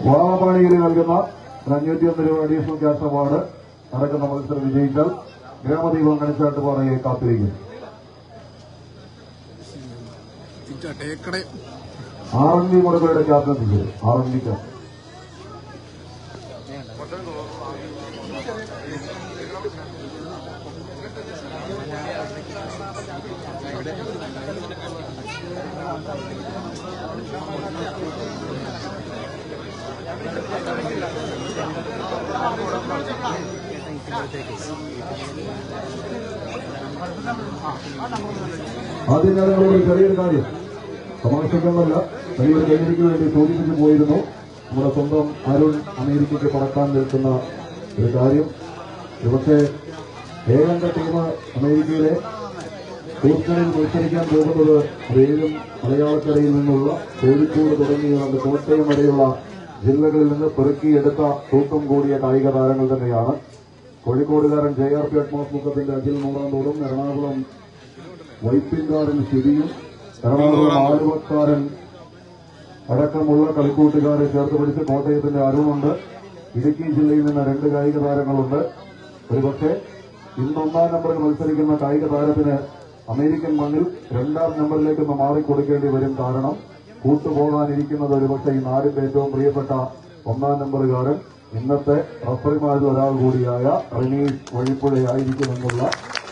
വാമപാണിയിൽ നൽകുന്ന 501 രൂപ additional cash award നടക്കുന്ന മത്സരം വിജയിച്ചാൽ ഗ്രാമദീപം കണിച്ചാട്ടുപാറയെ കാത്തിരിക്കും. RNV മുടക്കയുടെ ക്യാപ്റ്റൻസിക്ക് RNV ക്യാപ്റ്റൻ ആദ്യം ഞാൻ നിങ്ങളോട് ചെറിയൊരു കാര്യം തമാശക്കൊന്നല്ല, ചെറിയൊരു കൈനിക്ക് വേണ്ടി സൂചിപ്പിച്ചു പോയിരുന്നു. നമ്മുടെ സ്വന്തം അരുൺ അമേരിക്കയ്ക്ക് പറക്കാൻ നിൽക്കുന്ന ഒരു കാര്യം. പക്ഷേ ഏഴംഗ ടീം അമേരിക്കയിലെ ഹൂസ്റ്റണിൽ മത്സരിക്കാൻ പോകുന്നത് വേലും മലയാളക്കരയിൽ നിന്നുള്ള കോഴിക്കോട് തുടങ്ങിയ കോട്ടയം വരെയുള്ള ജില്ലകളിൽ നിന്ന് പെറുക്കിയെടുത്ത തൂക്കം കൂടിയ കായിക താരങ്ങൾ തന്നെയാണ്. കോഴിക്കോടുകാരൻ JRP അറ്റ്മോസ് മുഖത്തിന്റെ അഖിൽ മൂന്നാന്തോടും, എറണാകുളം വൈപ്പിൻകാരൻ ശിരിയും, എറണാകുളം ആലുവക്കാരൻ അടക്കമുള്ള കളിക്കൂട്ടുകാരെ ചേർത്ത് പിടിച്ച് കോട്ടയത്തിന്റെ അരുണുണ്ട്. ഇടുക്കി ജില്ലയിൽ നിന്ന് 2 കായിക താരങ്ങളുണ്ട്. ഒരുപക്ഷെ ഇന്ന് 1ാം നമ്പറിൽ മത്സരിക്കുന്ന കായിക താരത്തിന് അമേരിക്കൻ മണ്ണിൽ 2ാം നമ്പറിലേക്കൊന്ന് മാറിക്കൊടുക്കേണ്ടി വരും. കാരണം കൂട്ടുപോകാനിരിക്കുന്നത് ഒരുപക്ഷെ ഈ നാടിന്റെ ഏറ്റവും പ്രിയപ്പെട്ട 1ാം നമ്പറുകാരൻ ഇന്നത്തെ റഫറിമാരിൽ ഒരാൾ കൂടിയായ റനീഷ് വഴിപ്പുഴയായിരിക്കുമെന്നുള്ള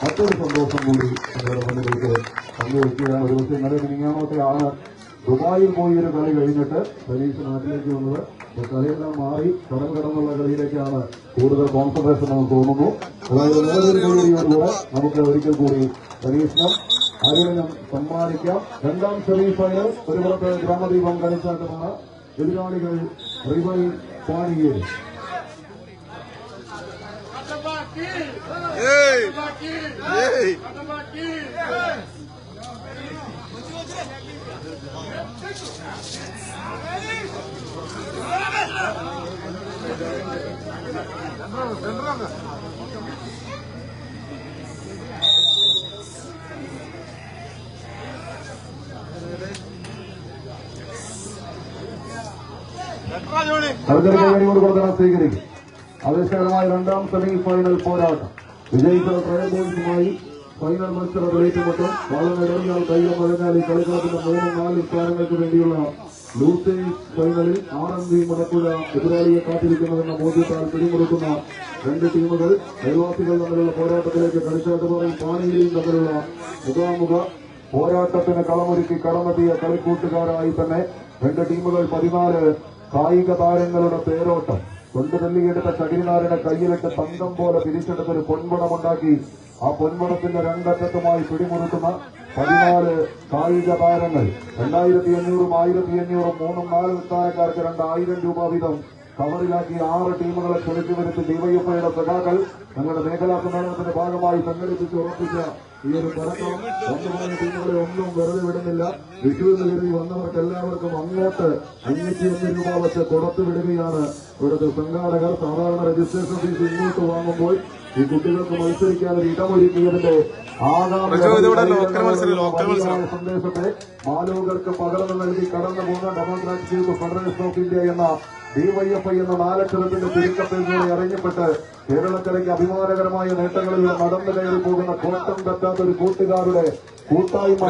മറ്റൊരു സന്തോഷം കൂടി നിങ്ങളുടെ മുന്നിലേക്ക് പങ്കുവയ്ക്കുകയാണ്. ഒരുപക്ഷെ ഇന്നലെ മിനിങ്ങാമത്തെയാണ് ദുബായിൽ പോയി ഒരു കളി കഴിഞ്ഞിട്ട് റനീഷ് നാട്ടിലേക്ക് വന്നത്. കളിയെല്ലാം മാറി കടം കടന്നുള്ള കളിയിലേക്കാണ് കൂടുതൽ കോൺസെൻട്രേഷൻ നമുക്ക് തോന്നുന്നു. അതായത് വേറൊരു കളിയോടുകൂടെ നമുക്ക് ഒരിക്കൽ കൂടി റനീഷിനും അരുണിനും സമ്മാനിക്കാം. 2ാം സെമി ഫൈനൽ ഒരു പുറത്ത് ഗ്രാമദീപം കളിച്ചാട്ടമാണ്. എതിരാളികൾ റിവൽ പാണിയേരി. കൊടുക്കണം സ്വീകരിക്കും. ആവേശകരമായ 2ാം സെമി ഫൈനൽ പോരാട്ടം. വിജയിച്ച ട്രയബോൾസുമായി ഫൈനൽ മത്സരം ഏറ്റുമുട്ടും. വളരെയേറെ കൈകൾ മഴഞ്ഞാൽ ഈ കളിക്കളത്തിന്റെ 3-4 സ്ഥാനങ്ങൾക്ക് വേണ്ടിയുള്ള ലൂസേഴ്സ് ഫൈനലിൽ RNV മുടപ്പുഴ എതിരാളിയെ കാത്തിരിക്കുന്നതെന്ന ബോധ്യത്താൽ പിടിമുറുക്കുന്ന 2 ടീമുകൾ അയൽവാസികൾ തമ്മിലുള്ള പോരാട്ടത്തിലേക്ക് കളിച്ചാട്ടുപാറയും പാണിയിലും തമ്മിലുള്ള മുഖാമുഖ പോരാട്ടത്തിന് കളമൊരുക്കി കടമെത്തിയ കളിക്കൂട്ടുകാരായി തന്നെ 2 ടീമുകൾ 14 കായിക താരങ്ങളുടെ തേരോട്ടം. കൊണ്ടുതള്ളിയെടുത്ത ചകിരിനാരുടെ കയ്യിലിട്ട് തങ്കം പോലെ തിരിച്ചെടുത്തൊരു പൊൻപണമുണ്ടാക്കി ആ പൊൻപണത്തിന്റെ 2 അറ്റത്തുമായി പിടിമുറുക്കുന്ന 14 കായിക താരങ്ങൾ. 2500, 1500, 3-4 സ്ഥാനക്കാർക്ക് 2000 രൂപ വീതം കവറിലാക്കി 6 ടീമുകളെ ക്ഷണിച്ചു വരുത്തി ഡിവൈഎഫ്ഐയുടെ സഖാക്കൾ ഞങ്ങളുടെ മേഖലാ സമ്മേളനത്തിന്റെ ഭാഗമായി സംഘടിപ്പിച്ച് ഉറപ്പിച്ച ഈ ഒരു പരക്കം 1 ടീമുകളെ ഒന്നും വെറുതെ വിടുന്നില്ല. വിഷുവിന് കരുതി വന്നവർക്ക് എല്ലാവർക്കും അങ്ങോട്ട് 501 രൂപ വെച്ച് കൊടുത്തുവിടുകയാണ് ഇവിടുത്തെ സംഘാടകർ. സാധാരണ രജിസ്ട്രേഷൻ ഫീസ് ഇങ്ങോട്ട് വാങ്ങുമ്പോൾ ഈ കുട്ടികൾക്ക് മത്സരിക്കാൻ ഒരു ഇടമൊരുക്കിയതിന്റെ സന്ദേശത്തെ മാലോകർക്ക് പകർന്നു നൽകി കടന്നു പോകുന്ന democratic youth federation of India എന്ന DYFI എന്ന 4 അക്ഷരത്തിന്റെ ചുരുക്കപ്പേരിലൂടെ അറിയപ്പെട്ട് കേരളക്കരയ്ക്ക് അഭിമാനകരമായ നേട്ടങ്ങളിലൂടെ നടന്നു കയറി പോകുന്ന കോട്ടം തട്ടാത്ത ഒരു കൂട്ടുകാരുടെ കൂട്ടായ്മ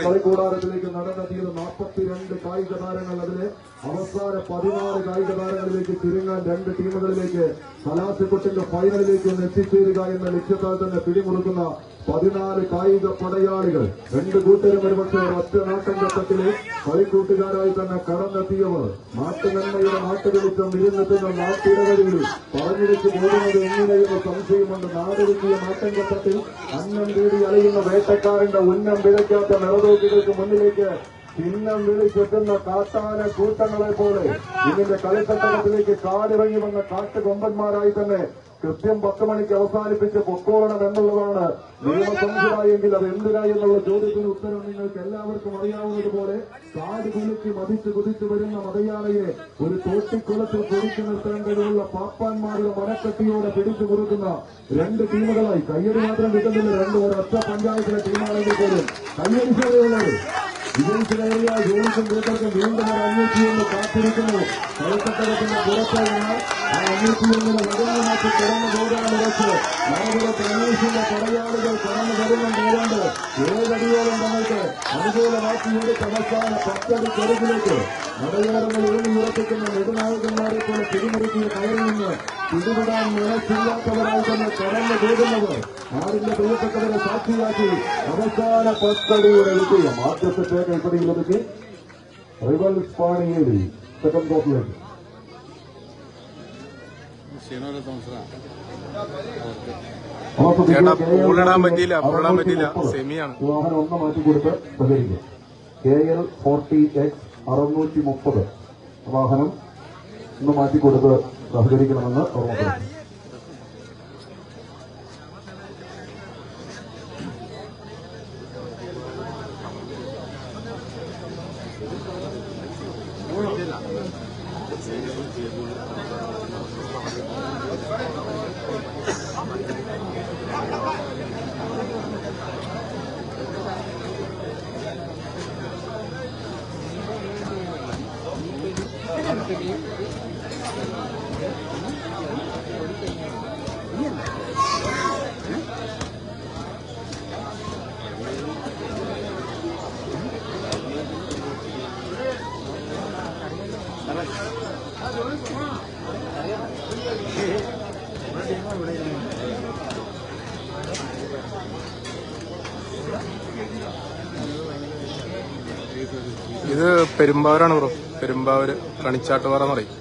കളിക്കൂടാരത്തിലേക്ക് നടന്നെത്തിയത് 42 കായിക താരങ്ങൾ. അതിലെ അവസാന 16 കായിക താരങ്ങളിലേക്ക് ചുരുങ്ങാൻ 2 ടീമുകളിലേക്ക് കലാശക്കൊട്ടിന്റെ ഫൈനലിലേക്ക് എത്തിച്ചേരുക എന്ന ലക്ഷ്യത്താൽ തന്നെ പിടിമുറുക്കുന്ന 14 കായിക പടയാളികൾ. 2 കൂട്ടരും ഒരുപക്ഷെ ഒറ്റ നാട്ടം ഘട്ടത്തിലെ കളിക്കൂട്ടുകാരായി തന്നെ കടന്നെത്തിയവർ. നാട്ടുനന്മയുടെ നാട്ടുവെളിച്ചം വിരുന്നെത്തുന്ന നാട്ടിടവഴികളിൽ പറഞ്ഞിരിച്ചു പോകുന്നത് എങ്ങനെയെന്ന് സംശയമുണ്ട്. നാടൊരുക്കിയ നാട്ടം ഘട്ടത്തിൽ അന്നം തേടി അലയുന്ന വേട്ടക്കാരന്റെ ഉന്നം വിളയ്ക്കാത്ത നിറതോക്കികൾക്ക് മുന്നിലേക്ക് ചിഹ്നം വിളിച്ചെത്തുന്ന കാട്ടാന കൂട്ടങ്ങളെ പോലെ ഇതിന്റെ കളിത്തട്ടകത്തിലേക്ക് കാടിറങ്ങി വന്ന കാട്ടുകൊമ്പന്മാരായി തന്നെ കൃത്യം 10 മണിക്ക് അവസാനിപ്പിച്ച് പൊക്കോളണം എന്നുള്ളതാണ് നിയമസംഹിതയെങ്കിൽ അത് എന്തിനാ എന്നുള്ള ചോദ്യത്തിന് ഉത്തരം നിങ്ങൾക്ക് എല്ലാവർക്കും അറിയാവുന്നതുപോലെ കാട് കുലിച്ച് മതിച്ച് കുതിച്ചു വരുന്ന മതയാനയെ ഒരു തോട്ടിക്കുളത്തിൽ പൊടിച്ചു നിർത്താൻ കഴിവുള്ള പാപ്പാന്മാരുടെ മനക്കെട്ടിയോടെ പിടിച്ചു മുറുക്കുന്ന 2 ടീമുകളായി കയ്യടി മാത്രം കിട്ടുന്നില്ല. 2 ഒരൊറ്റ പഞ്ചായത്തിലെ ടീമാണെങ്കിൽ പോലും കയ്യടിച്ചവരെയുള്ളത് വിജയിച്ചിലേറിയ ജോലിക്കും കൂട്ടർക്കും വീണ്ടും ഒരു 501 കാത്തിരിക്കുന്നു. കളിക്കട്ടകത്തിന്റെ പുറത്തേക്ക് ആ 501 വകഞ്ഞു മാറ്റി കടന്നു പോകാനുറച്ച് മറുപുറത്ത് അനീഷിന്റെ പടയാളികൾ കടന്നു വരുന്നുണ്ട്. ഏതാണ്ട് 7 അടിയോളം തങ്ങൾക്ക് അനുകൂലമാക്കിയെടുത്ത് അവസാന 10 അടി ചെറുകിലേക്ക് മതയോരങ്ങൾ ഉറപ്പിക്കുന്ന നെടുനായകന്മാരെ പോലെ പിടിമുറുക്കിയ കയറിൽ നിന്ന് പിടിപെടാൻ മനസ്സില്ലാത്തവരായി തന്നെ കടന്നു പോകുന്നത് ആരിന്റെ പ്രിയപ്പെട്ടവരെ സാക്ഷിയാക്കി അവസാന 10 അടിയുടെ വിജയം. ആദ്യത്തെ പേര് ഇപ്പടിയിൽ ഒതുക്കി റിവൽസ് പാണിയേരി സെക്കൻഡ് കോപ്പിലേക്ക് വാഹനം 1 മാറ്റിക്കൊടുത്ത് സഹകരിക്കും. KL 40X 630 വാഹനം 1 മാറ്റിക്കൊടുത്ത് സഹകരിക്കണമെന്ന് ഓർമ്മപ്പെടുത്തുന്നു. ഇത് പെരുമ്പാവൂരാണ് ബ്രോ. പെരുമ്പാവൂര് കണിച്ചാട്ടുപാറ എന്ന് പറയും.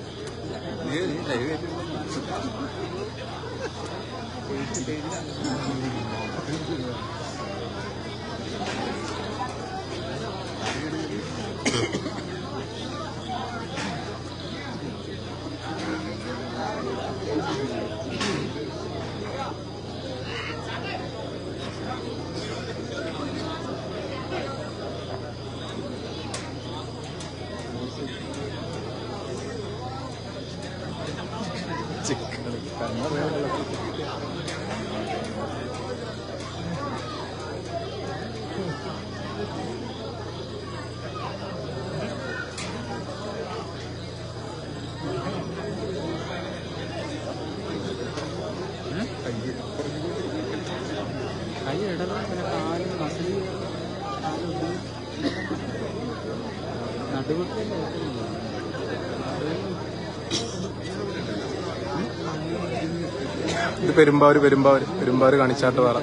ഇത് പെരുമ്പാവൂര് കണിച്ചാട്ടുപാറ.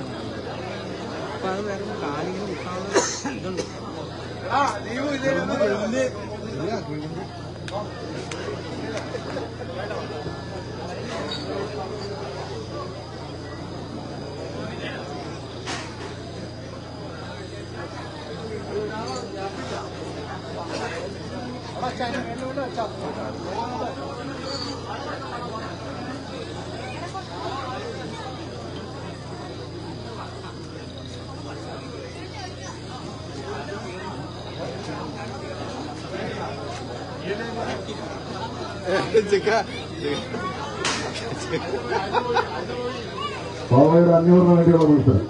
പാവയുടെ 500 വേണ്ടിയുള്ള മത്സരം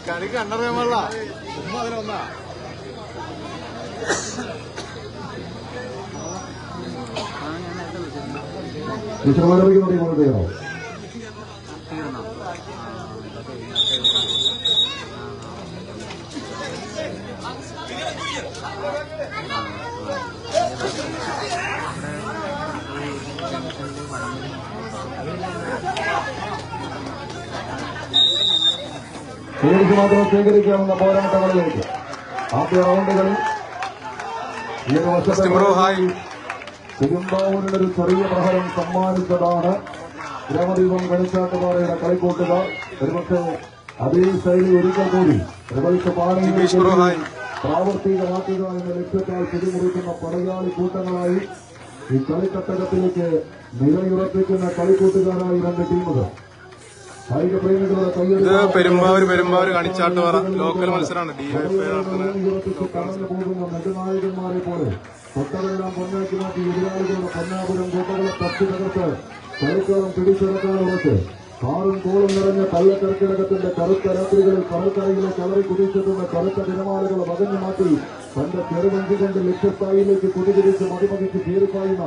കളിക്ക് കണ്ടറിയാമല്ല ഉമ്മ അതിലൊന്നാ. വിശ്രമലഭിക്കുന്നുണ്ട് ഇങ്ങോട്ട് ചെയ്യണോ? പേടിച്ച് മാത്രം സ്വീകരിക്കാവുന്ന പോരാട്ടങ്ങളിലേക്ക് ആദ്യ റൗണ്ടുകളിൽ ഈ ഒരു വർഷത്തെ പെരുമ്പാവൂരിന് ഒരു ചെറിയ പ്രഹരം സമ്മാനിച്ചതാണ് ഗ്രാമദീപം കണിച്ചാട്ടുപാറയുടെ കളിക്കൂട്ടുകാർ. ഒരുപക്ഷെ അതേ ശൈലി ഒരിക്കൽ കൂടി റിവൽസ് പാണിയെ പ്രാവർത്തികമാക്കുക എന്ന ലക്ഷ്യത്താൽ പിടിമുറിക്കുന്ന പടയാളി കൂട്ടങ്ങളായി ഈ കളിക്കട്ടകത്തിലേക്ക് നിലയുറപ്പിക്കുന്ന കളിക്കൂട്ടുകാരായി 2 ടീമുകൾ. കായിക പ്രേമികളുടെ ഇത് പെരുമ്പാവൂർ കണിച്ചാട്ടുപാറ ലോക്കൽ മത്സരമാണ് DYFI നടത്തുന്ന കടന്നു പോകുന്ന നെടുനായകന്മാരെ പോലെ തൊട്ടതെല്ലാം പൊന്നാക്കി മാറ്റി എതിരാളികളുടെ പൊന്നാപുരം കോട്ടകളെ തട്ടി തകർത്ത് കളിക്കളം പിടിച്ചെടുക്കാൻ ഉറച്ച് കാറും കോളും നിറഞ്ഞ കള്ളക്കർക്കിടകത്തിന്റെ കറുത്ത രാത്രികളിൽ കടൽക്കരയിലെ കളറി കുതിച്ചെത്തുന്ന കറുത്ത തിരമാലകൾ വകഞ്ഞു മാറ്റി തന്റെ ചെറുവഞ്ചി കൊണ്ട് ലക്ഷ്യസ്ഥായിലേക്ക് കുതിതിരിച്ച് മതിമതിച്ച് കീറിപ്പായുന്ന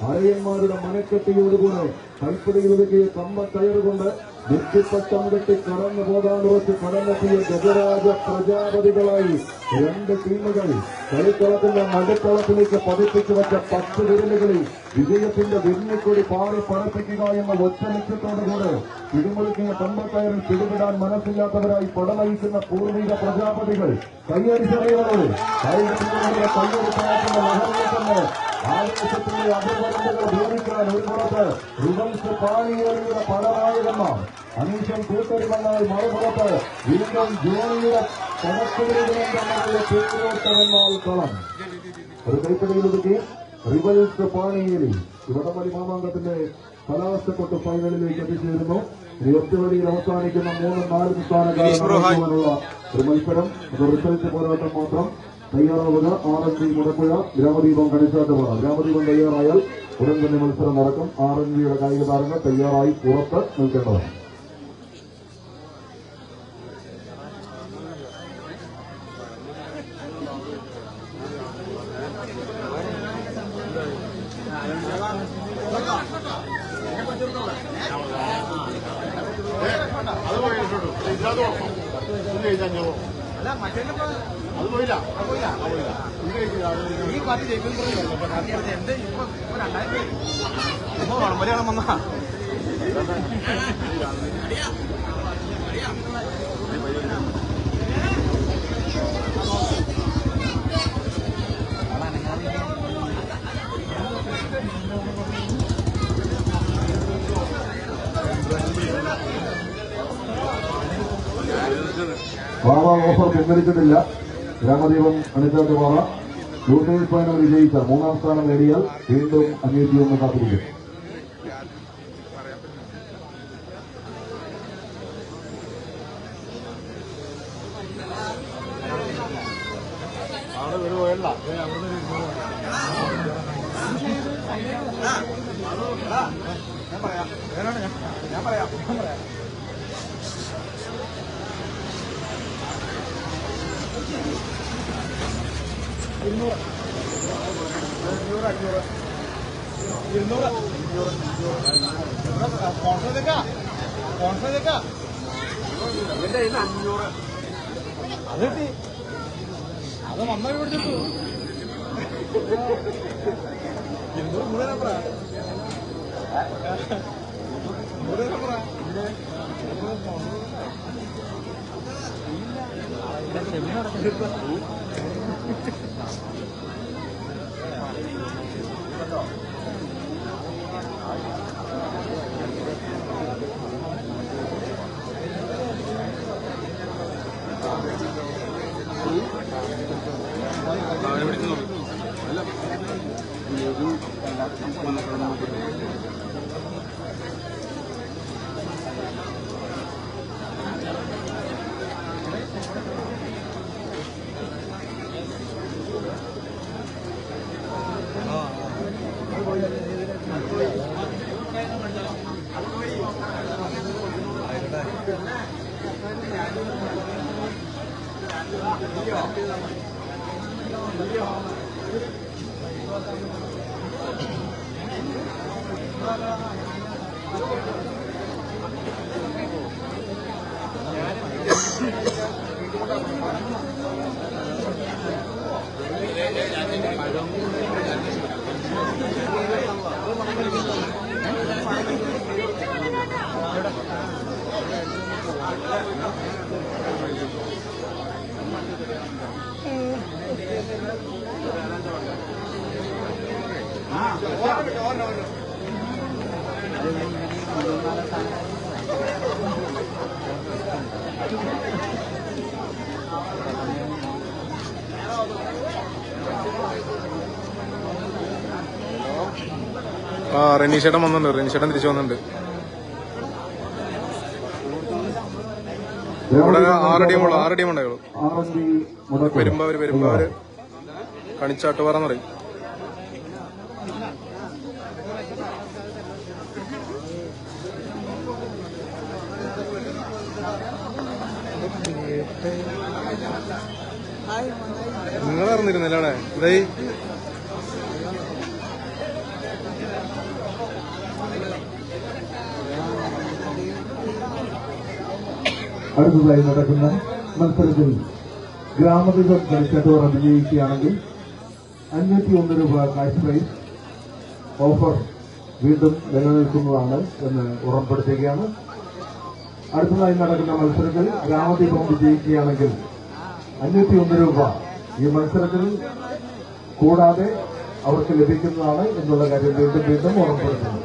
അരയന്മാരുടെ മനക്കെട്ടിയോടുകൂടെ കൈപ്പിടിയിലൊതുക്കിയ കമ്പക്കയറുകൊണ്ട് നെറ്റിപ്പട്ടം കെട്ടി കടന്നു പോകാൻ ഉറച്ച് കടന്നെത്തിയ ഗജരാജ പ്രജാപതികളായി രണ്ട് ടീമുകൾ കളിക്കളത്തിന്റെ നടുക്കളത്തിലേക്ക് പതിപ്പിച്ചു വച്ച 10 വിരലുകളിൽ വിജയത്തിന്റെ വെണ്ണിക്കൊടി പാറി പറപ്പിക്കുക എന്ന ഒറ്റ ലക്ഷ്യത്തോടുകൂടെ പിടിമുറുക്കിയ കമ്പക്കയറിൽ പിടിവിടാൻ മനസ്സില്ലാത്തവരായി പടനയിക്കുന്ന പൂർവിക പ്രജാപതികൾ കയ്യടിച്ചറിയുന്നത് കൈയടിച്ചവരുടെ കയ്യടിപ്പാക്കുന്ന ലഹരിയിൽ തന്നെ ആവേശത്തിന്റെ അഭിവൃദ്ധികൾ ഭൂമിക്കാൻ ഒരു പുറത്ത് റിവൻസ് പാണിയേറിയുടെ പടനായകന്മാർ അനീഷൻ കൂട്ടരുമെന്നാൽ മറുപുറത്ത് വീണ്ടും ജോണിയുടെ പടക്കുതിരികളെന്നുള്ള പേരോട്ടമെന്നാൽ കളം ഒരു കൈപ്പിടിയിലൊതുക്കി റിവൽസ് പാണിയേരി വടംവലി മാമാങ്കത്തിന്റെ കലാശക്കൊട്ട് ഫൈനലിലേക്ക് എത്തിച്ചേരുന്നു. ഇനി ഒറ്റവലിയിൽ അവസാനിക്കുന്ന 3-4 സ്ഥാനക്കാരുള്ള ഒരു മത്സരം, അത് റിസൾട്ട് പോരാട്ടം മാത്രം. തയ്യാറാവുക RNV മുടപ്പുഴ, ഗ്രാമദീപം കണിച്ചാട്ടുപാറ. ഗ്രാമദീപം തയ്യാറായാൽ ഉടൻ തന്നെ മത്സരം നടക്കും. RNVയുടെ കായിക താരങ്ങൾ തയ്യാറായി പുറത്ത് നിൽക്കേണ്ടതാണ്. ഈ പാർട്ടി ജയിക്കുന്നുണ്ട് ഇപ്പൊ വളമ്പലിയാണ് വന്ന പാറ ഓഫർ പിൻവലിച്ചിട്ടില്ല. ഗ്രാമദീപം കണിച്ചാട്ടുപാറ യൂണിയൻ ഫൈനൽ വിജയിച്ച 3ാം സ്ഥാനം നേടിയാൽ വീണ്ടും 501 കാത്തിരിക്കും. ഞാൻ പറയാം എന്റെ 500 അത് കിട്ടി. അത് വന്നാൽ പിടിച്ചിട്ടു 200 മൂന്ന് നമ്പറാ റെനീഷേട്ടൻ വന്നിട്ടുണ്ട്. റെനീഷേട്ടൻ തിരിച്ചു വന്നിട്ടുണ്ട്. ഇവിടെ 6 ടീമുള്ളൂ 6 ടീമുണ്ടായുള്ളൂ. ആറന്തി മുടക്കുഴ പെരുമ്പാവൂര് കണിച്ചാട്ടുപാറ എന്ന് പറയും. നിങ്ങൾ അറിഞ്ഞിരുന്നില്ലേ ഇതായി അടുത്തതായി നടക്കുന്ന മത്സരത്തിൽ ഗ്രാമദീപം കളിച്ചാട്ടുപാറ വിജയിക്കുകയാണെങ്കിൽ 501 രൂപ കാശ് പ്രൈസ് ഓഫർ വീണ്ടും നിലനിൽക്കുന്നതാണ് എന്ന് ഉറപ്പെടുത്തുകയാണ്. അടുത്തതായി നടക്കുന്ന മത്സരത്തിൽ ഗ്രാമദീപം വിജയിക്കുകയാണെങ്കിൽ 501 രൂപ ഈ മത്സരത്തിൽ കൂടാതെ അവർക്ക് ലഭിക്കുന്നതാണ് എന്നുള്ള കാര്യം വീണ്ടും ഉറപ്പെടുത്തുന്നു.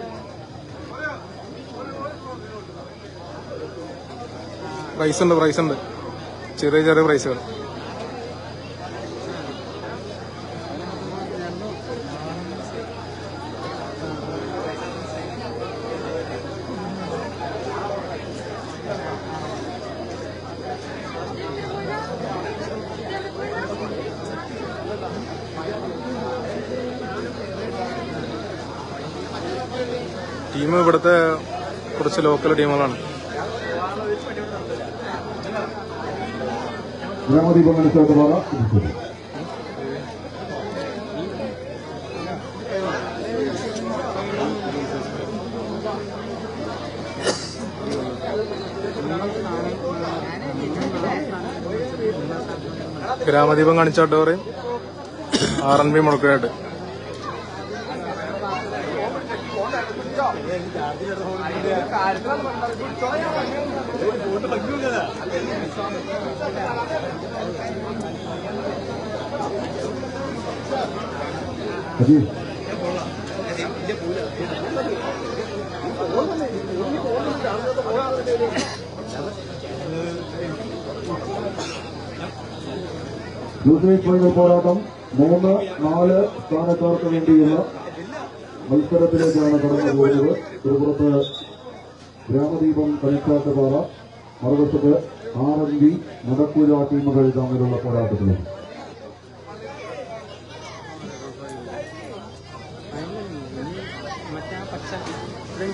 പ്രൈസ് ഉണ്ട് ചെറിയ പ്രൈസുകൾ. ടീം ഇവിടുത്തെ കുറച്ച് ലോക്കൽ ടീമുകളാണ്. ഗ്രാമദീപം കളിച്ചാട്ടുപാറ ഗ്രാമദീപം കണിച്ചാട്ടുപാറയും RNB മുടക്കുഴയായിട്ട്. ഫൈനൽ പോരാട്ടം 3-4 സ്ഥാനക്കാർക്ക് വേണ്ടിയുള്ള മത്സരത്തിലേക്കാണ് കടന്നു പോകുന്നത്. ഒരു പുറത്ത് ഗ്രാമദീപം കളിച്ചാട്ടുപാറ, മറുവശത്ത് RNB മുടക്കുഴ ടീമുകൾ തമ്മിലുള്ള പോരാട്ടത്തിലേക്ക്.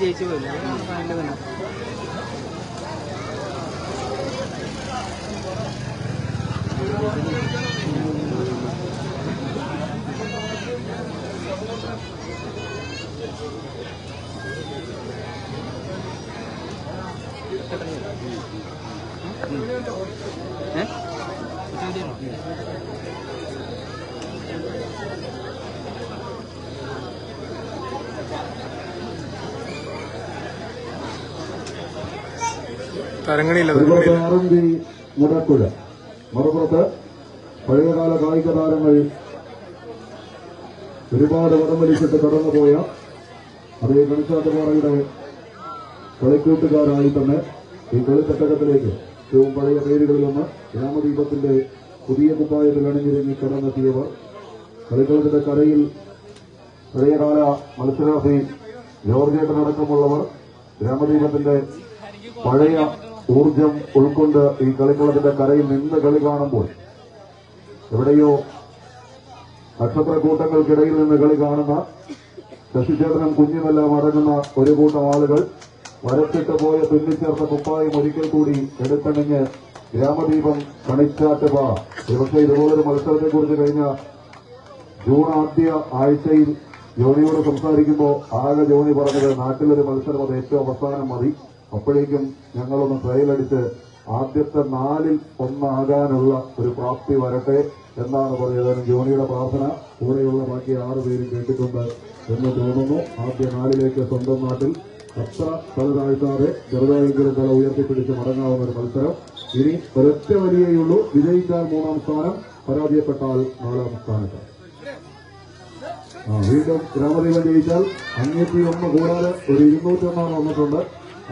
ജയിച്ചു പോയില്ല. തരങ്ങണിയില്ല. RNB മുടക്കുഴ, മറുപുറത്ത് പഴയകാല കായിക താരങ്ങൾ ഒരുപാട് വടം വലിച്ചിട്ട് കടന്നുപോയ അതേ കളിച്ചാട്ടുപാറയുടെ കളിക്കൂട്ടുകാരായി തന്നെ ഈ കളിത്തട്ടകത്തിലേക്ക് ഏറ്റവും പഴയ പേരുകളിലൊന്ന് ഗ്രാമദീപത്തിന്റെ പുതിയ കുപ്പായത്തിൽ അണിഞ്ഞിറങ്ങി കടന്നെത്തിയവർ, കളിക്കളത്തിന്റെ കരയിൽ പഴയകാല മത്സരാർത്ഥി ജോർജേട്ടനടക്കമുള്ളവർ ഗ്രാമദീപത്തിന്റെ പഴയ ഊർജം ഉൾക്കൊണ്ട് ഈ കളിക്കളത്തിന്റെ കരയിൽ നിന്ന് കളി കാണുമ്പോൾ എവിടെയോ നക്ഷത്രക്കൂട്ടങ്ങൾക്കിടയിൽ നിന്ന് കളി കാണുന്ന ശശിചേതനം കുഞ്ഞുമെല്ലാം അടങ്ങുന്ന ഒരു കൂട്ടം ആളുകൾ വരച്ചിട്ട് പോയ തുന്നിച്ചേർത്ത കുപ്പായം ഒരിക്കൽ കൂടി എടുത്തണിഞ്ഞ് ഗ്രാമദീപം കണിച്ചാട്ടുപാറ. പക്ഷേ ഇതുപോലൊരു മത്സരത്തെക്കുറിച്ച് കഴിഞ്ഞ ജൂൺ ആദ്യ ആഴ്ചയിൽ ജോണിയോട് സംസാരിക്കുമ്പോൾ ആകെ ജോണി പറഞ്ഞത് നാട്ടിലൊരു മത്സരം അത് ഏറ്റവും അവസാനം മതി, അപ്പോഴേക്കും ഞങ്ങളൊന്ന് ട്രയലടിച്ച് ആദ്യത്തെ 4-ൽ 1 ആകാനുള്ള ഒരു പ്രാപ്തി വരട്ടെ എന്നാണ് പറയുന്നത്. ജോണിയുടെ പ്രാർത്ഥന കൂടെയുള്ള ബാക്കി 6 പേരും കേട്ടിട്ടുണ്ട് എന്ന് തോന്നുന്നു. ആദ്യ 4-ലേക്ക് സ്വന്തം നാട്ടിൽ അത്ര തലതാഴ്ത്താതെ ചെറുതായെങ്കിലും തല ഉയർത്തിപ്പിടിച്ച് മടങ്ങാവുന്ന ഒരു മത്സരം. ഇനി ഒരൊറ്റ വലിയേയുള്ളൂ, വിജയിച്ചാൽ 3-ാം സ്ഥാനം, പരാജയപ്പെട്ടാൽ 4-ാം സ്ഥാനത്ത്. വീണ്ടും ഗ്രാമദീപം ജയിച്ചാൽ 501 കൂടാതെ ഒരു 201 വന്നിട്ടുണ്ട്.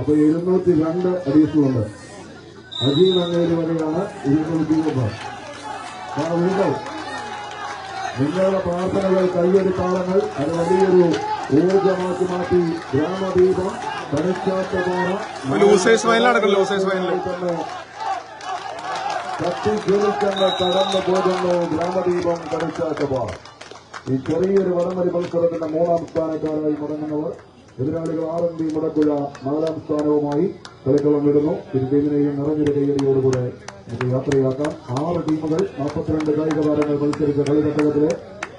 അപ്പൊ 202 അഡീഷണൽ ഉണ്ട്. അജീവ് അങ്ങേരി വരെയാണ് 201. വീണ്ടും നിങ്ങളുടെ പ്രാർത്ഥനകൾ, കയ്യടിത്താളങ്ങൾ അത് വലിയൊരു ഊർജമാക്കി മാറ്റി ഗ്രാമദീപം കണിച്ചാട്ടുപാറ ലൂസേഴ്സ് ഫൈനൽ നടക്കും. ലൂസേഴ്സ് ഫൈനൽ തന്നെ കത്തിജ്വലിച്ചെന്ന് കടന്നു പോകുന്നു ഗ്രാമദീപം കളിച്ചാട്ടപാറ. ഈ ചെറിയൊരു വടംവലി മത്സരത്തിന്റെ 3ാം സ്ഥാനക്കാരായി മടങ്ങുന്നവർ എതിരാളികൾ RMB മുടക്കുഴ 4ാം സ്ഥാനവുമായി കളിക്കളം വിടുന്നു. ഇരു ടീമിനെയും നിറഞ്ഞൊരു കൈയടിയോടുകൂടെ ഇത് യാത്രയാക്കാം. 6 ടീമുകൾ 42 കായിക താരങ്ങൾ മത്സരിച്ച കളിഘട്ടകത്തിലെ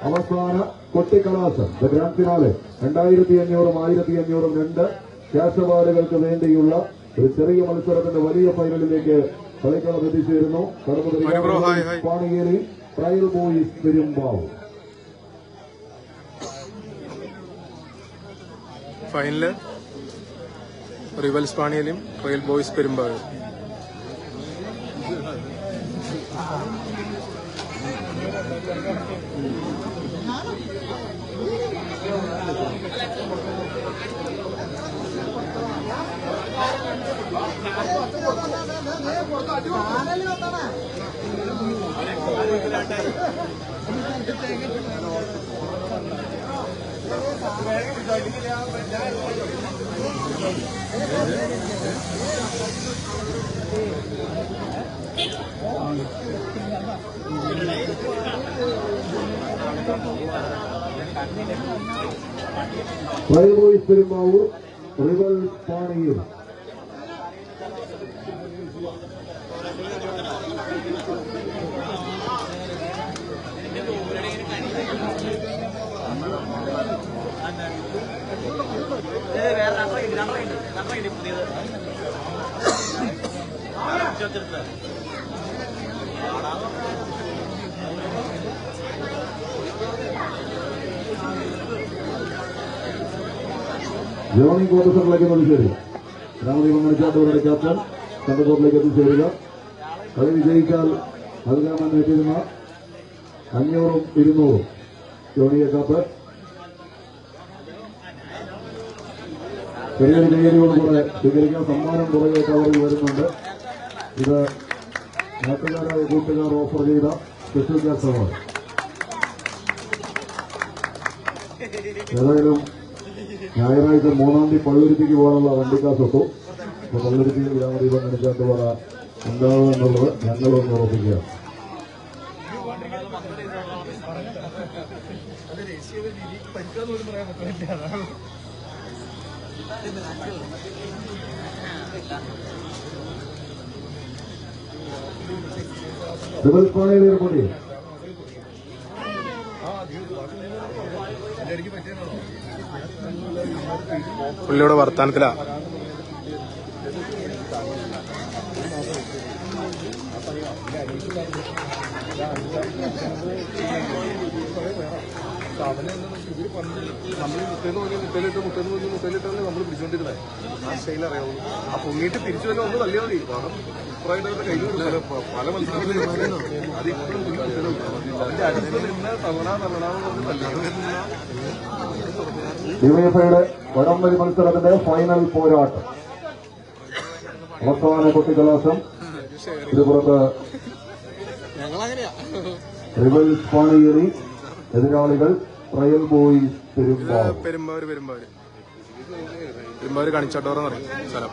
അവസാന കൊട്ടിക്കലാശം ഗ്രാൻഡ് ഫിനാലെ 2500-ഉം 1500-ഉം 2 ക്യാഷ് അവാർഡുകൾക്ക് വേണ്ടിയുള്ള ഒരു ചെറിയ മത്സരത്തിന്റെ വലിയ ഫൈനലിലേക്ക് കളിക്കളം എത്തിച്ചേരുന്നു. Paniyeri trail boys Perumbavoor. Final rivals പാണിയലും trail boys Perumbavoor. Trail boys Perumbavoor rival Paniyoor. Johnny കോട്ടസറിലേക്ക് എത്തിച്ചേരുക. ഗ്രാമദീപം കളിച്ചാട്ടവരുടെ ക്യാപ്റ്റൻ ചന്തക്കോട്ടിലേക്ക് എത്തിച്ചേരുക. കളി വിജയിച്ചാൽ നൽകാമെന്ന് എത്തിയിരുന്ന 500-ഉം 200-ഉം ജോണിയെ കാപ്പ്. ചെറിയൊരു കൈയടിയോടുകൂടെ സ്വീകരിക്കാൻ സമ്മാനം കുറേ കവറിൽ വരുന്നുണ്ട്. ഇത് നാട്ടുകാരായ കൂട്ടുകാർ ഓഫർ ചെയ്ത സ്പെഷ്യൽ ക്യാഷ് അവാർഡ്. ഏതായാലും ഞായറാഴ്ച 3-ാം തീയതി പള്ളുരുത്തിക്ക് പോകാനുള്ള വണ്ടിക്കാസൊത്തു. അപ്പൊ പള്ളുരുത്തിയിൽ ഗ്രാമദീപം കളിച്ചാട്ടുപാറ ഉണ്ടാവുമെന്നുള്ളത് ഞങ്ങളൊന്ന് ഉറപ്പിക്കുക. റിവൽസ് പാണിയിൽ ഏർപ്പെടുത്തി പുള്ളിയുടെ വർത്താനത്തിലാ. നമ്മൾ പിടിച്ചോണ്ടിരുന്നത് ആ സ്റ്റൈൽ അറിയാവൂ. ആ പൊങ്ങിയിട്ട് തിരിച്ചു വല്ല ഒന്ന് തള്ളിയാൽ മതി. കാരണം ഇപ്രായിട്ട് കയ്യിൽ പല മത്സരങ്ങളും അത് ഇപ്പോഴും അതിന്റെ അടുത്ത് നിന്ന് തവണാന്ന് തള്ളിയത്. ഡിവൈഎഫ്ഐയുടെ വടംവലി മത്സരത്തിന്റെ ഫൈനൽ പോരാട്ടം. അവസാന കൊട്ടിക്കലാശം. ഇത് പുറത്ത് റിവൽസ് പാണിയേരി, എതിരാളികൾ ട്രയൽ ബോയ്സ് പെരുമ്പാവൂർ. പെരുമ്പാവൂർ കണിച്ചാട്ടോറെന്ന് പറയും സ്ഥലം.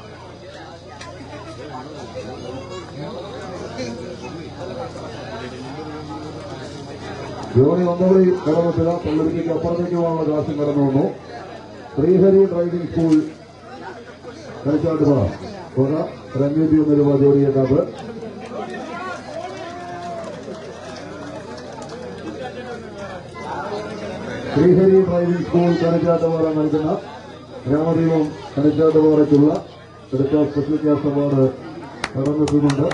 ജോണി ഒന്നുകൂടി കടന്നിട്ടില്ല. പള്ളുരുത്തിക്ക് അപ്പുറത്തേക്ക് പോകാനുള്ള കാശും കടന്നു വന്നു. ശ്രീഹരി ഡ്രൈവിംഗ് സ്കൂൾ കളിച്ചാട്ടുപാറ തുക 201 രൂപ ജോഡിയെ കാപ്പ്. ശ്രീഹരി ഡ്രൈവിംഗ് സ്കൂൾ കളിച്ചാട്ടുപാറ നൽകുന്ന ഗ്രാമദീപം കളിച്ചാട്ടുപാറയ്ക്കുള്ള എടുത്ത സ്പെഷ്യൽ ക്യാഷ് അവാർഡ് കടന്നെത്തുന്നുണ്ട്.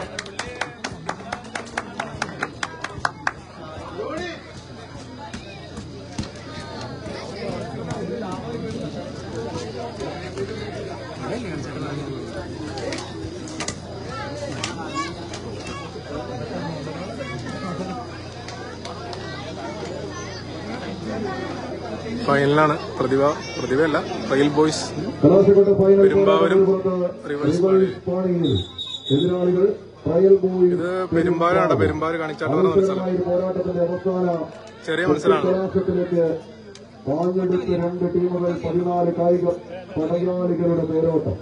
ഫൈനലാണ് പ്രതിഭയല്ല ട്രയൽ ബോയ്സ് കലാശപ്പെട്ട ഫൈനൽ പെരുമ്പാവൂരും റിവൽസ് എതിരാളികൾ ട്രയൽ ബോയ്സ്. ഇത് പെരുമ്പാവൂരാണ്. പെരുമ്പാവൂർ കാണിച്ചാട്ടുപാറ മത്സരം പോരാട്ടത്തിന്റെ അവസാന ചെറിയ മത്സരമാണ്. കലാശത്തിലേക്ക് പാഞ്ഞെടുത്ത് 2 ടീമുകൾ 14 കായിക പടയാളികളുടെ പേരോട്ടം.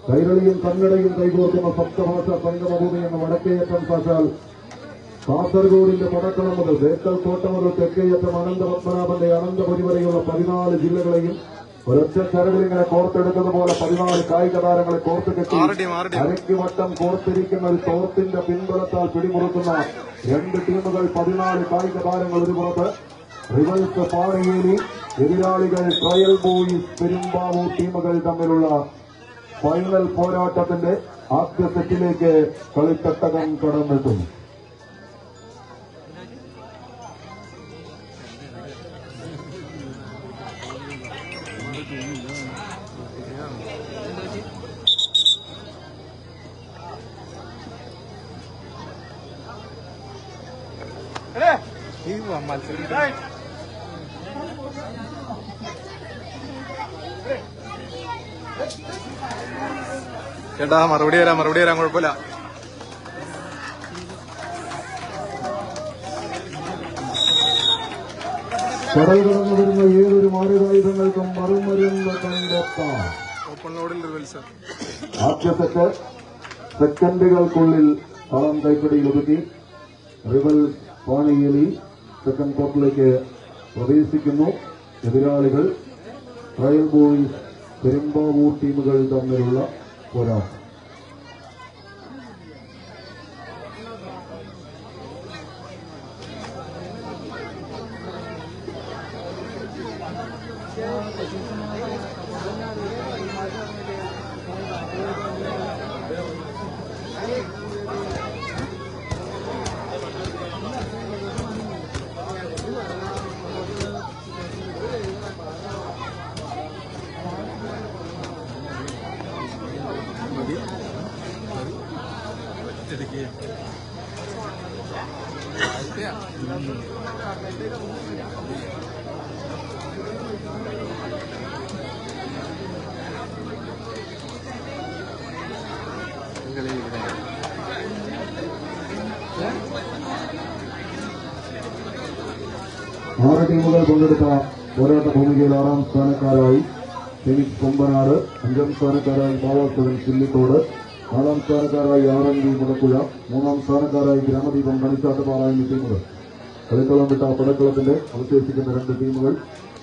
കൈരളിയും കന്നഡയും കൈകോർക്കുന്ന സപ്തഭാഷ സംഗമഭൂമി എന്ന വടക്കേയറ്റം സാക്ഷാൽ കാസർഗോഡിന്റെ പടക്കളം മുതൽ ബേക്കൽ കോട്ട മുതൽ തെക്കേയറ്റം അനന്തപത്മനാഭന്റെ അനന്തപുരി വരെയുള്ള 14 ജില്ലകളെയും ഒരൊറ്റ ചരടിലിങ്ങനെ കോർത്തെടുക്കുന്ന പോലെ 14 കായിക താരങ്ങളെ കോർത്ത് കെട്ടി അരയ്ക്ക് വട്ടം കോർത്തിരിക്കുന്ന ഒരു തോർത്തിന്റെ പിൻബലത്താൽ പിടിമുറുക്കുന്ന 2 ടീമുകൾ 14 കായിക താരങ്ങൾ ഒരു പുറത്ത് റിവൽസ് പാണിയേലി എതിരാളികൾ ട്രയൽ ബോയ്സ് പെരുമ്പാവൂർ ടീമുകൾ തമ്മിലുള്ള ഫൈനൽ പോരാട്ടത്തിന്റെ ആദ്യ സെറ്റിലേക്ക് കളിത്തട്ടകം കടന്നെത്തുന്നു. ചേട്ടാ മറുപടി വരാം കുഴപ്പമില്ല. കടൽ കടന്നു വരുന്ന ഏതൊരു മാരകായുധങ്ങൾക്കും മറുമരുന്ന് കണ്ടെത്താം. ഓപ്പൺ ലോഡിൽ റിവൽസ് ആദ്യ സെറ്റ് സെക്കൻഡുകൾക്കുള്ളിൽ കളം കൈപ്പിടിയിൽ ഒതുക്കി റിവൽ പാണിയേലി സെക്കൻഡ് ക്വാർട്ടറിലേക്ക് പ്രവേശിക്കുന്നു. എതിരാളികൾ ട്രയൽ ബോയ്സ് പെരുമ്പാവൂർ ടീമുകൾ തമ്മിലുള്ള പോരാട്ടം. ആറ് ടീമുകൾ പങ്കെടുത്ത പോരാട്ട ഭൂമികയിൽ 6ാം സ്ഥാനക്കാരായി ഫിനിക്സ് കൊമ്പനാട്, 5ാം സ്ഥാനക്കാരായി മാവാസവൻ ചില്ലിത്തോട്, 4ാം സ്ഥാനക്കാരായി RNB മുടക്കുഴ, 3ാം സ്ഥാനക്കാരായി ഗ്രാമദീപം കണിച്ചാട്ടുപാറ എന്നീ ടീമുകൾ. കളിക്കളം വിട്ട പടക്കളത്തിന്റെ അവശേഷിക്കുന്ന 2 ടീമുകൾ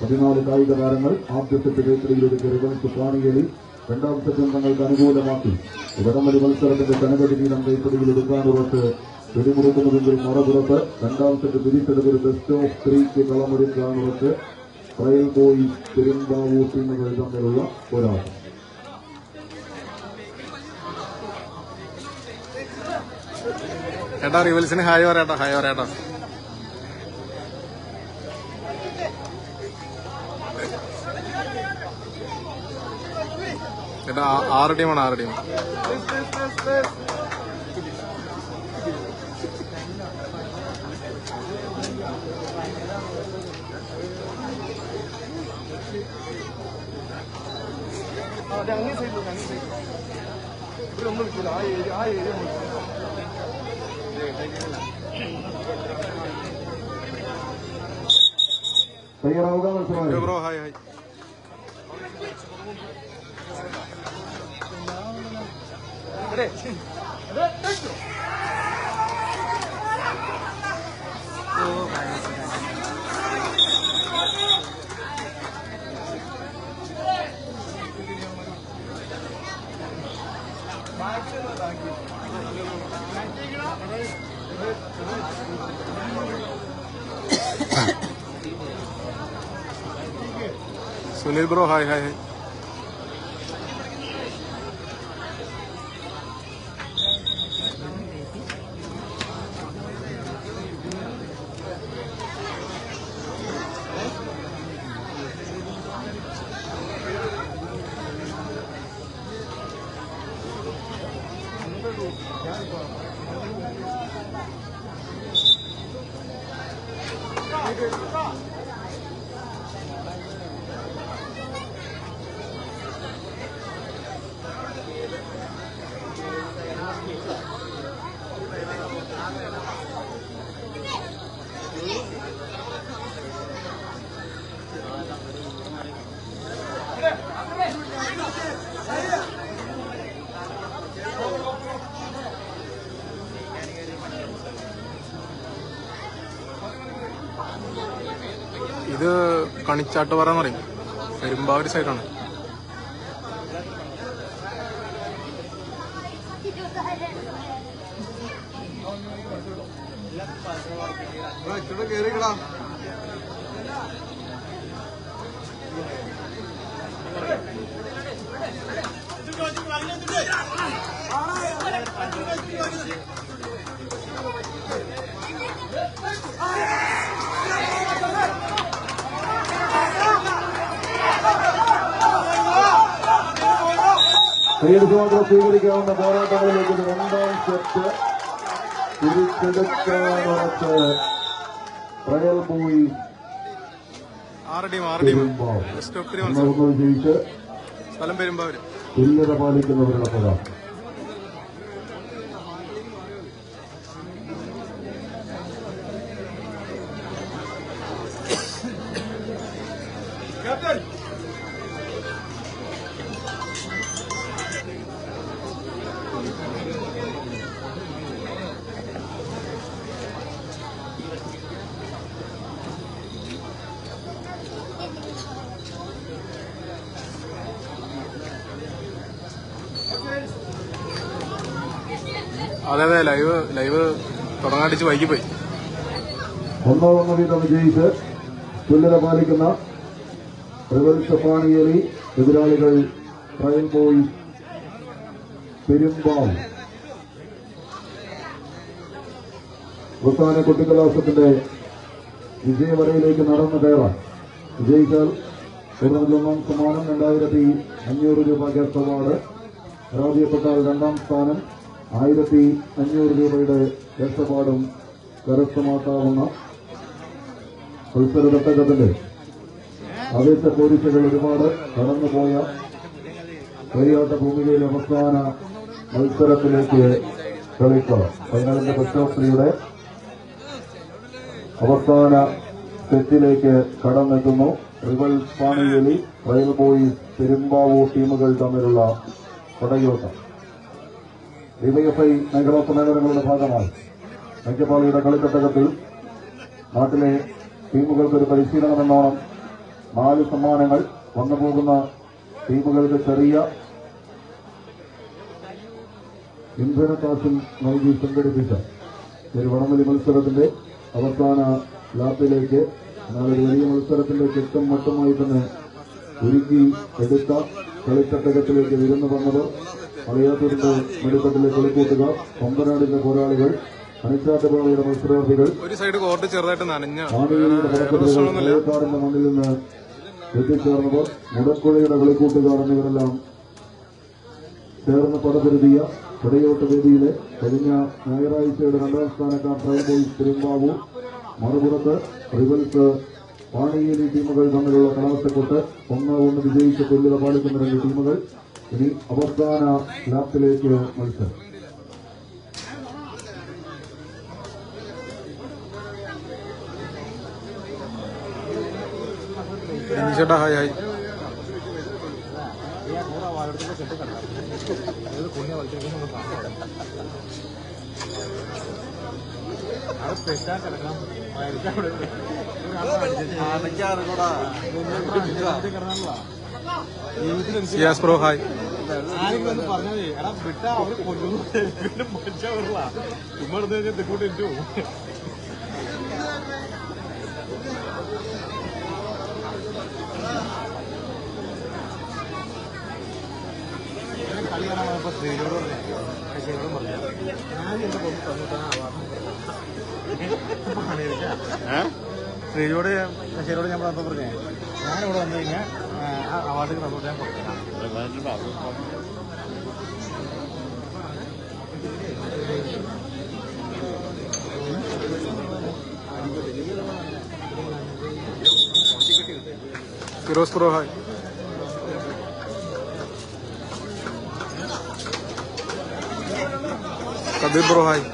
14 കായിക താരങ്ങൾ ആദ്യ സെറ്റ് കേസരിയിലൊരുക്കി റിവൽസ് പാണിയേലി 2ാം സെറ്റും തങ്ങൾക്ക് അനുകൂലമാക്കി വടംവലി മത്സരത്തിന്റെ കനകടിനീളം കൈപ്പിടിയിൽ എടുക്കാനുറച്ച് പിടിമുറുക്കുന്നതെങ്കിൽ മറപുറത്ത് 2ാം സെറ്റ് തിരിച്ചെടുത്തൊരു ബെസ്റ്റ് ഓഫ് 3ക്ക് കളമൊരുക്കാനുറച്ച് ട്രയൽ ബോയ്സ് പെരുമ്പാവൂർ ടീമുകൾ തമ്മിലുള്ള പോരാട്ടം. ചേട്ടാ റിവൽസിന് ഹായ് പറയാട്ടോ. ചേട്ടാ 6 ടീമാണ്. തയ്യാറാവുക മത്സരം. Bro hi. Sunil bro hi. Kanichattupara എന്ന് പറയും. പെരുമ്പാവൂർ സൈഡാണ്. കേറിക്കടാ. കൈയെടുത്തുകൊണ്ട് സ്വീകരിക്കാവുന്ന പോരാട്ടങ്ങളിലേക്ക് രണ്ടാം സെറ്റ് തിരിച്ചെടുക്കാനുറച്ച് റയൽ ബോയ്സ് ജയിച്ച് സ്ഥലം പെരുമ്പാവൂര്. തുല്യത പാലിക്കുന്നവരുടെ പദം. അതെ ലൈവ് തുടങ്ങാടിച്ച് വൈകിപ്പോയി. 1-1 വീതം വിജയിച്ച് തുല്യത പാലിക്കുന്ന റിവൽസ് പാണിയേലി. എതിരാളികൾ റയൽ ബോയ്സ് പെരുമ്പാവൂർ. അവസാന കുട്ടിക്കലാസത്തിന്റെ വിജയവരയിലേക്ക് നടന്നു കയറാൻ വിജയിച്ചാൽ ഒന്നാം സമ്മാനം 2500 രൂപ ഗസ്റ്റ് അവാർഡ്. പരാജയപ്പെട്ടാൽ രണ്ടാം സ്ഥാനം 1500 രൂപയുടെ ഗസ്റ്റ് അവാർഡും കരസ്ഥമാക്കാവുന്ന മത്സരഘട്ടത്തിന്റെ ആവേശ പോലീസുകൾ ഒരുപാട് കടന്നുപോയ കരിയാട്ട ഭൂമികയിലെ അവസാന മത്സരത്തിലേക്ക് കളിക്കണം. ഫൈനലിന്റെ ബെസ്റ്റ് അവസാന സെറ്റിലേക്ക് കടന്നെത്തുന്നു. Rivals Paniyeli Real boys Perumbavoor ടീമുകൾ തമ്മിലുള്ള പടയോട്ടം. ഡിവൈഎഫ്ഐ മേഖലാ സമ്മേളനങ്ങളുടെ ഭാഗമായി മെക്കപ്പാളിയുടെ കളിത്തട്ടകത്തിൽ നാട്ടിലെ ടീമുകൾക്കൊരു പരിശീലനമെന്നോണം 4 സമ്മാനങ്ങൾ വന്നുപോകുന്ന ടീമുകൾക്ക് ചെറിയ ഇന്ധനക്കാശും നൽകി സംഘടിപ്പിച്ച ഒരു വടംവലി മത്സരത്തിന്റെ അവസാന ലാപ്പിലേക്ക് എന്നാലൊരു വലിയ മത്സരത്തിന്റെ ചുറ്റും മട്ടുമായി തന്നെ ഒരുക്കി എടുത്ത കളിത്തട്ടകത്തിലേക്ക് വിരുന്നു വന്നവർ മലയാറ്റൂരിന്റെ മെഡിക്കറ്റിലെ കളിക്കൂട്ടുകാർ, കൊമ്പനാടിന്റെ പോരാളികൾ, കണിച്ചാട്ടുപാറയുടെ മത്സരാർത്ഥികൾ, പാലക്കാടിന്റെ മണ്ണിൽ നിന്ന് എത്തിച്ചേർന്നവർ, മുടക്കുഴയുടെ കളിക്കൂട്ടുകാർ എന്നിവരെല്ലാം ചേർന്ന് പടപൊരുതിയ പടയോട്ട് വേദിയിലെ കഴിഞ്ഞ ഞായറാഴ്ചയുടെ 2ാം സ്ഥാനക്കാർ Real boys Perumbavoor, മറുപുറത്ത് rivals Paniyeli ടീമുകൾ തമ്മിലുള്ള കലാശക്കൊട്ട് 1-1 വിജയിച്ച് തുല്യത പാലിക്കുന്ന 2 ടീമുകൾ. ഇനി അവസാന ലാപ്പിലേക്ക് മത്സരം. ചേട്ടാ hi hi. Yes bro hi. പറഞ്ഞാൽ എടാ വിട്ടാ അവര് കൊല്ലുന്നു ചുമ്മാ എടുത്ത് കഴിഞ്ഞാൽ തെക്കൂട്ട് ഇട്ടു. കളി കാണാൻ വന്നപ്പോ ശ്രീജോട് പറഞ്ഞു, ശശിയോടും പറഞ്ഞു ഞാൻ എന്റെ കൊണ്ട് തന്നിട്ടാണ് ശ്രീജോട് ശശിയോട് ഞാൻ പറഞ്ഞപ്പോ പറഞ്ഞേ ഞാനിവിടെ വന്നു കഴിഞ്ഞാൽ ആ അവാർഡ് തന്നോട്ട് ഞാൻ പറഞ്ഞു. Firoz bro hi. Kabeer bro hi.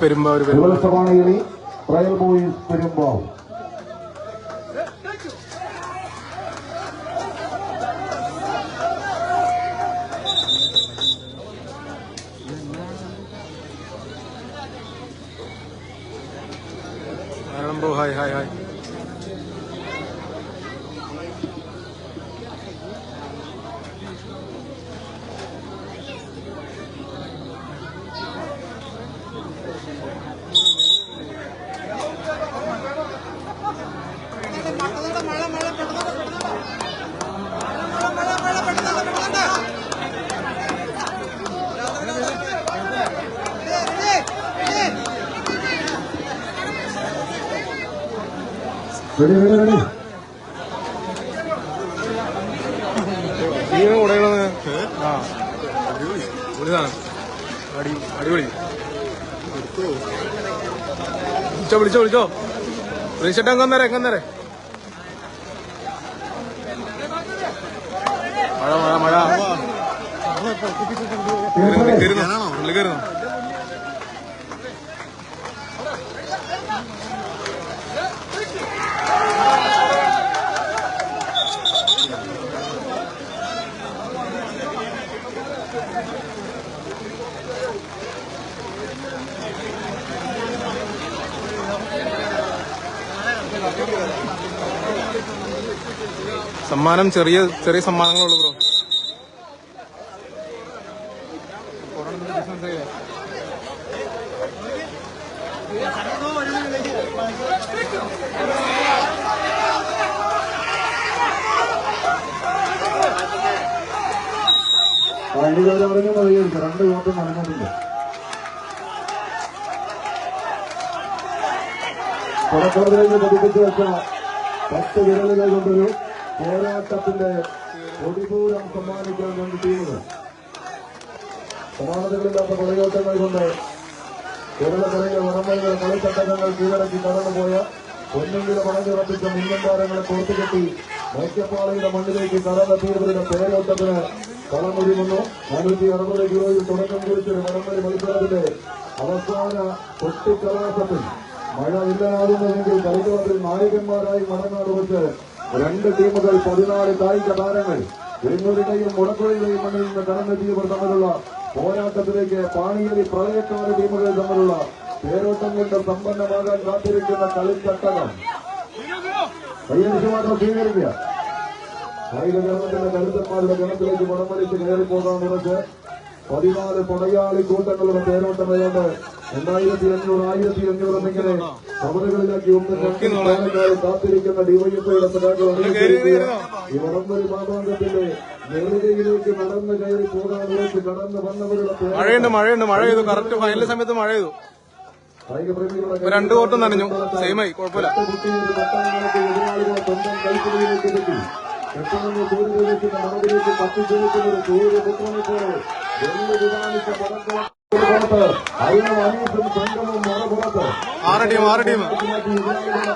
Perumbavoor ദിവസമാണി trail boys Perumbavoor. Hi hi hi. Ready ready ready. നീ ഉടയണത് പൊളിതാണ്. അടിപൊളി. വിളിച്ചോ റീസെറ്റ് എങ്ങന്നേരെ മഴ കയറുന്നു. സമ്മാനം ചെറിയ സമ്മാനങ്ങളുള്ളൂ ബ്രോ. രണ്ട് വോട്ടും നടന്നിട്ടുണ്ട്. പുറത്തോട്ടിലേക്ക് പതിപ്പിച്ചു വെച്ച 10 വിരലുകൾ കൊണ്ടൊരു പോരാട്ടത്തിന്റെ ഒടിപൂരം സമ്മാനിക്കാൻ രണ്ട് ടീമുകൾ. സമാനതകളില്ലാത്ത കളിയോട്ടങ്ങൾ കൊണ്ട് കേരളക്കരയിലെ വടംവലികൾ കളിത്തട്ടകങ്ങൾ കീഴടക്കി കടന്നുപോയ പൊന്നിങ്കിലെ പണഞ്ഞുറപ്പിച്ച മുന്നൻ താരങ്ങളെ കോർത്തുകെട്ടി മേക്കപ്പാളയുടെ മണ്ണിലേക്ക് കടന്നെത്തിയവരുടെ പേരോട്ടത്തിന് കളമൊരുങ്ങുന്നു. 460 കിലോയിൽ തുടക്കം കുറിച്ചൊരു വടംവലി മത്സരത്തിന്റെ അവസാന കൊട്ടിക്കലാശത്തിൽ മഴ ഇല്ലാതാകുന്നതെങ്കിൽ കളിക്കളത്തിൽ നായകന്മാരായി മടങ്ങാറുവച്ച് രണ്ട് ടീമുകൾ 14 കായിക താരങ്ങൾ വെങ്ങൂരിന്റെയും മുടക്കുഴയുടെയും മണ്ണിൽ നിന്ന് കടന്നെത്തിയവർ തമ്മിലുള്ള പോരാട്ടത്തിലേക്ക് പാണിയേരി പ്രളയക്കാട് ടീമുകൾ തമ്മിലുള്ള പേരോട്ടം കൊണ്ട് സമ്പന്നമാകാൻ കാത്തിരിക്കുന്ന കളിത്തട്ടകം കയ്യടിച്ച് മാത്രം സ്വീകരിക്കുക. കായിക ഗണത്തിന്റെ കരുത്തന്മാരുടെ ഗണത്തിലേക്ക് വടംവലിച്ച് കയറിപ്പോകാൻ ഉറച്ച് 14 പടയാളി കൂട്ടങ്ങളുടെ പേരോട്ടമേണ്ട് 2500 എന്നിങ്ങനെ കവറുകളിലാക്കി കാത്തിരിക്കുന്ന ഡിവൈഎഫ്ഐയുടെ ഈ വടംവലി മാതാങ്കത്തിന്റെ നെറുകയിലേക്ക് നടന്നു കയറി പോകാൻ ഉറച്ച് കടന്നു വന്നവരുടെ മഴ ചെയ്തു. കറക്റ്റ് ഫൈനൽ സമയത്ത് മഴ ചെയ്തു. രണ്ട് കോട്ടും നനഞ്ഞു. സെയിമായി, കുഴപ്പമില്ല. എതിരാളികളെ സ്വന്തം കൈപ്പിടിയിലേക്ക് എത്തി പെട്ടെന്ന് സൂര്യനിലേക്കുന്ന മറവിലേക്ക് പത്തിച്ചേക്കുന്ന ഒരു സൂര്യപുത്രനെ പോലെ വെള്ളി വിധാനിച്ച പടക്കളം അയിനും അനീസും സംഗമം മറപുറത്ത് 6 ടീം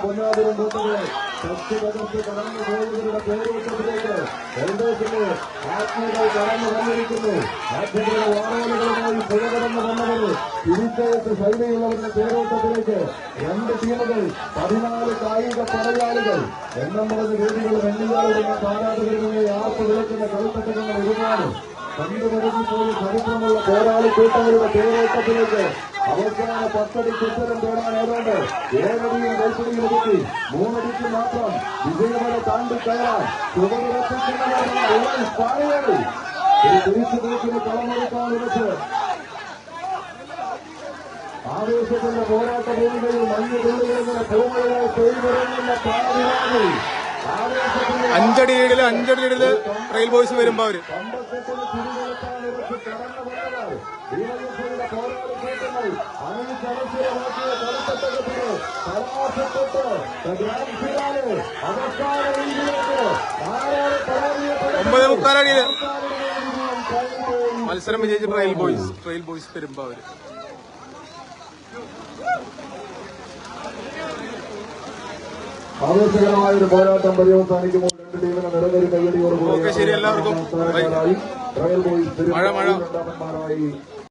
പൊന്നാതിരം കൂട്ടുകളെ തച്ചുതകർത്ത് കടന്നു പോയവരുടെ പേരോട്ടത്തിലേക്ക് എൽഡോസിന്റെ ആത്മീയകൾ കടന്നു വന്നിരിക്കുന്നു. ആത്മീയരുടെ വാറോലുകളുമായി പുഴകടന്നു വന്നവർ തിരിച്ചയച്ച ശൈലിയുള്ളവരുടെ പേരോട്ടത്തിലേക്ക് രണ്ട് ടീമുകൾ 14 കായിക പടയാളികൾ എണ്ണം പറഞ്ഞ വേദികൾ വെള്ളിയാളുടെ ആരാധകരുടെ ആർപ്പ് വിളക്കുന്ന കളിത്തട്ടങ്ങൾ ഒരുപാട് കണ്ടുപഴകിപ്പോയി ചരിത്രമുള്ള പോരാളി കൂട്ടങ്ങളുടെ പേരോട്ടത്തിലേക്ക് അവസാന 10 അടി കുത്തരം തേടാൻ ഏതാണ്ട് 7 അടിയും കൈപ്പിടിയും ഒതുക്കി 3 അടിക്ക് മാത്രം വിജയമല താണ്ടി കയറാൻ ചുവടുറപ്പിക്കുന്നവരാണ് തിരിച്ചു നോക്കിന് കളമെടുക്കാൻ ഉറച്ച് ആവേശത്തിന്റെ പോരാട്ട ഭൂമികയിൽ മഞ്ഞ് തുള്ളികളിങ്ങനെ ഭൂമികളെ തൊഴിലിറങ്ങുന്ന പാതിരാവിൽ 5 അടി റെയിൽ ബോയ്സ് വരുമ്പോ അവര് മത്സരം വിജയിച്ചിട്ട് റെയിൽ ബോയ്സ് വരുമ്പോ അവര് ആവേശകരമായ ഒരു പോരാട്ടം പര്യവസാനിക്കുമ്പോൾ രണ്ട് ടീമിനെ നിറവേറി കയ്യടിയോടുകൂടി ശരി എല്ലാവർക്കും റയൽ ബോയ്സ് രണ്ടാമന്മാരായി